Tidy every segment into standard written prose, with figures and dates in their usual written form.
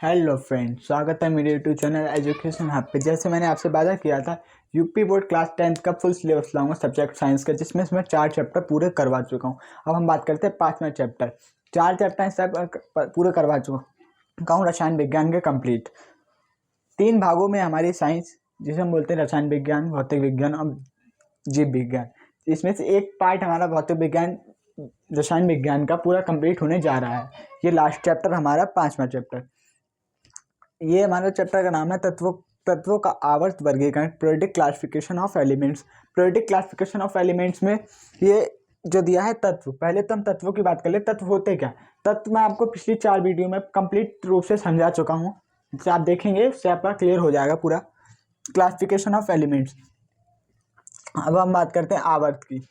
Hello friends, स्वागत है मेरे यूट्यूब चैनल एजुकेशन हब पे। जैसे मैंने आपसे वादा किया था, यूपी बोर्ड क्लास 10th का फुल सिलेबस लाऊंगा सब्जेक्ट साइंस का, जिसमें मैं 4 चैप्टर पूरे करवा चुका हूं। अब हम बात करते हैं 5वां चैप्टर। 4 चैप्टर सब पूरे करवा चुका हूँ रसायन विज्ञान के कंप्लीट। 3 भागों में हमारी साइंस, जिसे हम बोलते हैं रसायन विज्ञान, भौतिक विज्ञान और जीव विज्ञान। इसमें से एक पार्ट हमारा भौतिक विज्ञान रसायन विज्ञान का पूरा कंप्लीट होने जा रहा है। ये लास्ट चैप्टर हमारा 5वां चैप्टर। ये हमारे चैप्टर का नाम है तत्वों का आवर्त वर्गीकरण, periodic classification of elements. Periodic classification of elements में ये जो दिया है तत्व, पहले तो हम तत्वों की बात कर ले। तत्व होते क्या? तत्व मैं आपको पिछली 4 वीडियो में कंप्लीट रूप से समझा चुका हूँ। जिसे आप देखेंगे उससे आपका क्लियर हो जाएगा पूरा क्लासिफिकेशन ऑफ एलिमेंट्स। अब हम बात करते हैं आवर्त की।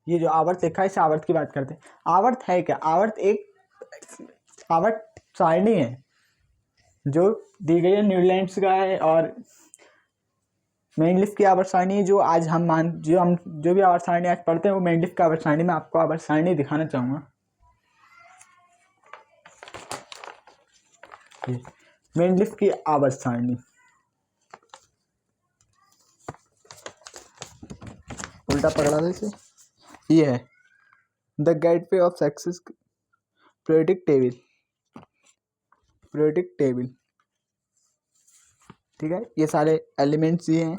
ये जो आवर्त लिखा है, इस आवर्त की बात करते हैं। आवर्त है क्या? आवर्त सारणी है जो दी गई है, न्यूलैंड्स का है और मेंडलिफ की आवर्त सारणी है। जो भी आवर्त सारणी आज पढ़ते हैं वो मेंडलिफ की आवर्त सारणी में आपको आवर्त सारणी दिखाना चाहूंगा। मेंडलिफ की आवर्त सारणी उल्टा पकड़ा दे इसे। ये है the gateway of success periodic table. ठीक है, ये सारे एलिमेंट्स ये हैं।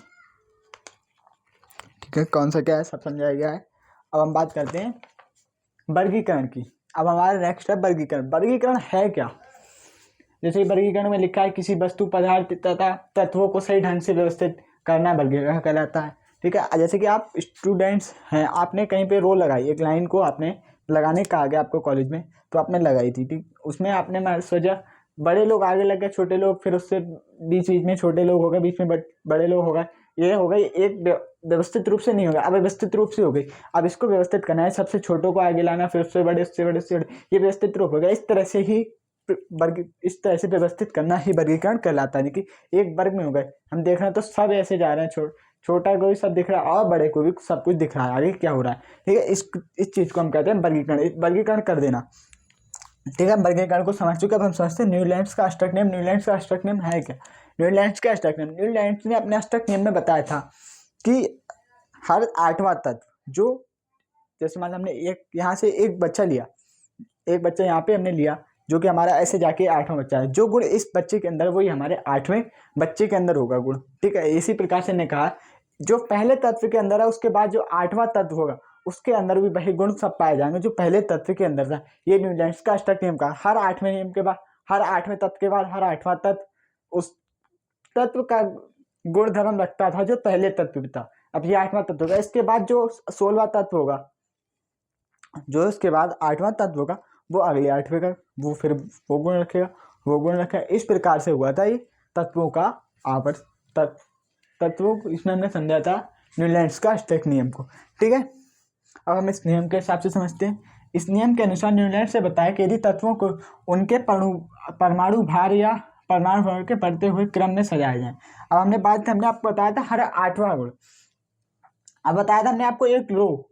ठीक है, कौन सा क्या है सब समझाया गया है। अब हम बात करते हैं वर्गीकरण की। अब हमारा नेक्स्ट है वर्गीकरण। वर्गीकरण है क्या? जैसे वर्गीकरण में लिखा है, किसी वस्तु, पदार्थ तथा तत्वों को सही ढंग से व्यवस्थित करना वर्गीकरण कहलाता है। ठीक है, जैसे कि आप स्टूडेंट्स हैं, आपने कहीं पे रो लगाई, एक लाइन को आपने लगाने कहा गया आपको कॉलेज में, तो आपने लगाई थी। ठीक, उसमें आपने सोचा बड़े लोग आगे लग गए, छोटे लोग, फिर उससे बीच में छोटे लोग हो गए, बीच में बड़े लोग हो गए। ये हो गई एक व्यवस्थित रूप से नहीं होगा, अब व्यवस्थित रूप से हो गई। अब इसको व्यवस्थित करना है, सबसे छोटों को आगे लाना, फिर उससे बड़े, उससे बड़े, उससे बड़े, ये व्यवस्थित रूप हो गया। इस तरह से व्यवस्थित करना ही वर्गीकरण कहलाता है। कि एक वर्ग में हो गए, हम देख रहे हैं तो सब ऐसे जा रहे हैं, छोटा को भी सब दिख रहा है और बड़े को भी सब कुछ दिख रहा है, आगे क्या हो रहा है। ठीक है, इस चीज को हम कहते हैं वर्गीकरण। वर्गीकरण कर देना। ठीक है, वर्गीकरण को समझ चुके। अब हम समझते हैं न्यूलैंड्स का अष्टक नियम। न्यूलैंड्स का अष्टक नियम है क्या? न्यूलैंड्स का अष्टक नियम, न्यूलैंड्स ने अपने अष्टक नियम में बताया था कि हर 8वां तत्व, जो जैसे मान हमने एक यहाँ से एक बच्चा लिया, एक बच्चा यहाँ पे हमने लिया, जो कि हमारा ऐसे जाके 8वां बच्चा है। जो गुण इस बच्चे के अंदर, वही हमारे 8वें बच्चे के अंदर होगा गुण। ठीक है, इसी प्रकार से ने कहा, जो पहले तत्व के अंदर है, उसके बाद जो 8वां तत्व होगा उसके अंदर भी वही गुण सब पाए जाएंगे जो पहले तत्व के अंदर था। ये न्यूलैंड्स का अष्टक नियम का। हर 8वें नियम के बाद, हर 8वें तत्व के बाद, हर 8वां तत्व उस तत्व का गुण धर्म रखता था जो पहले तत्व में था। अब ये 8वां तत्व होगा, इसके बाद जो 16वां तत्व होगा, जो इसके बाद 8वां तत्व होगा, वो अगले 8वें का वो फिर वो गुण रखेगा, वो गुण रखेगा। इस प्रकार से हुआ था ये तत्वों का आवर्त तत्वों को। इसमें हमने समझा था न्यूलैंड्स का अष्टक नियम को। ठीक है, अब हम इस नियम के हिसाब से समझते हैं। इस नियम के अनुसार न्यूलैंड से बताया कि यदि तत्वों को उनके परमाणु भार या परमाणु भार के बढ़ते हुए क्रम में सजाया जाए। अब हमने आपको बताया था हर 8वां गुण। अब बताया था हमने आपको एक रो,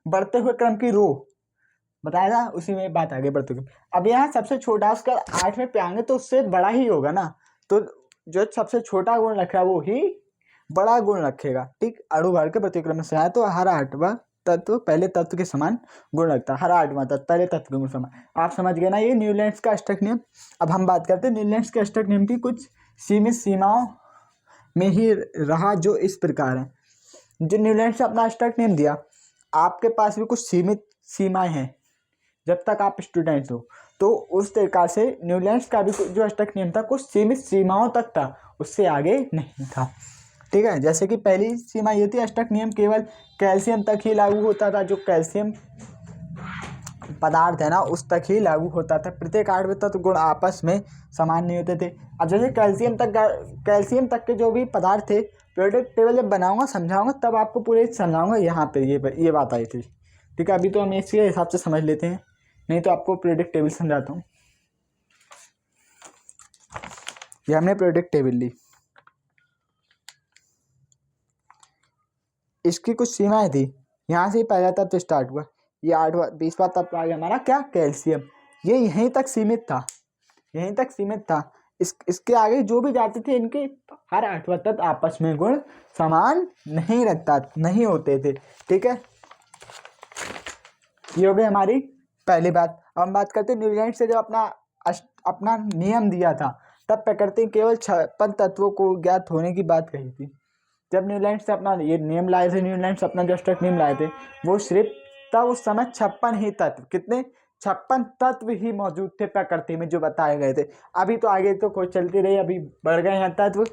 बढ़ते हुए क्रम की रो बताया था, उसी में बात आगे बढ़ते हुए। अब यहाँ सबसे छोटा उसका 8वें पे आएंगे तो उससे बड़ा ही होगा ना, तो जो सबसे छोटा गुण रखा है वो ही बड़ा गुण रखेगा। ठीक, अणुभार के प्रतिक्रम से आए तो हर 8वां तत्व पहले तत्व के समान गुण रखता है। हर 8वां तत्व पहले तत्व के गुण समान। आप समझ गए ना, ये न्यूलैंड्स का अष्टक नियम। अब हम बात करते हैं न्यूलैंड्स के अष्टक नियम की कुछ सीमित सीमाओं में ही रहा, जो इस प्रकार है। जो न्यूलैंड्स ने अपना अष्टक नियम दिया, आपके पास भी कुछ सीमित सीमाएं हैं जब तक आप स्टूडेंट हो, तो उस प्रकार से न्यूलैंड्स का भी जो अष्टक नियम था कुछ सीमित सीमाओं तक था, उससे आगे नहीं था। ठीक है, जैसे कि पहली सीमा ये थी, अष्टक नियम केवल कैल्शियम तक ही लागू होता था। जो कैल्शियम पदार्थ है ना, उस तक ही लागू होता था। प्रत्येक 8वें तत्व गुण आपस में समान नहीं होते थे। अब जैसे कैल्शियम तक के जो भी पदार्थ थे, पीरियोडिक टेबल जब बनाऊंगा समझाऊंगा तब आपको पूरे समझाऊंगा। यहाँ पे ये बात आई थी। ठीक है, अभी तो हम इसके हिसाब से समझ लेते हैं, नहीं तो आपको पीरियोडिक टेबल समझाता हूँ। ये हमने पीरियोडिक टेबल ली, इसकी कुछ सीमाएं थी। यहाँ से ही पहला तत्व स्टार्ट हुआ, ये 8वां 20वां तत्व आ गया हमारा क्या, कैल्शियम। ये यहीं तक सीमित था, यहीं तक सीमित था। इसके आगे जो भी जाते थे इनके हर 8वां तत्व आपस में गुण समान नहीं होते थे। ठीक है, ये हो गई हमारी पहली बात। अब हम बात करते हैं न्यूजीलैंड से जो अपना नियम दिया था, तब प्रकृति केवल 56 तत्वों को ज्ञात होने की बात कही थी। जब न्यूजीलैंड से अपना ये नियम लाए थे, न्यूजीलैंड से अपना जो अष्टक नियम लाए थे, वो सिर्फ तब उस समय 56 ही तत्व, कितने 56 तत्व ही मौजूद थे प्रकृति में जो बताए गए थे। अभी तो आगे तो कोई चलती रही, अभी बढ़ गए हैं तत्व।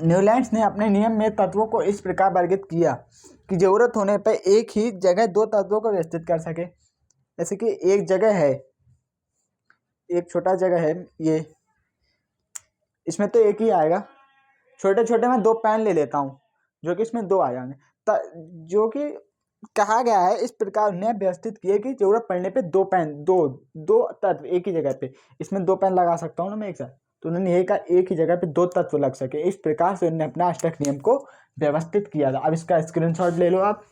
न्यूजीलैंड ने अपने नियम में तत्वों को इस प्रकार वर्गीकृत किया कि जरूरत होने पर एक ही जगह 2 तत्वों को व्यवस्थित कर सके। जैसे कि एक जगह है, एक छोटा जगह है ये, इसमें तो एक ही आएगा, छोटे छोटे मैं 2 पेन ले लेता हूँ जो कि इसमें 2 आ जाएंगे। जो कि कहा गया है इस प्रकार उन्हें व्यवस्थित किए कि जरूरत पड़ने पे 2 पेन, दो तत्व एक ही जगह पे, इसमें 2 पेन लगा सकता हूँ ना मैं एक साथ, तो उन्होंने ये कहा एक ही जगह पे 2 तत्व लग सके। इस प्रकार से उन्होंने अपना अष्टक नियम को व्यवस्थित किया था। अब इसका स्क्रीनशॉट ले लो आप।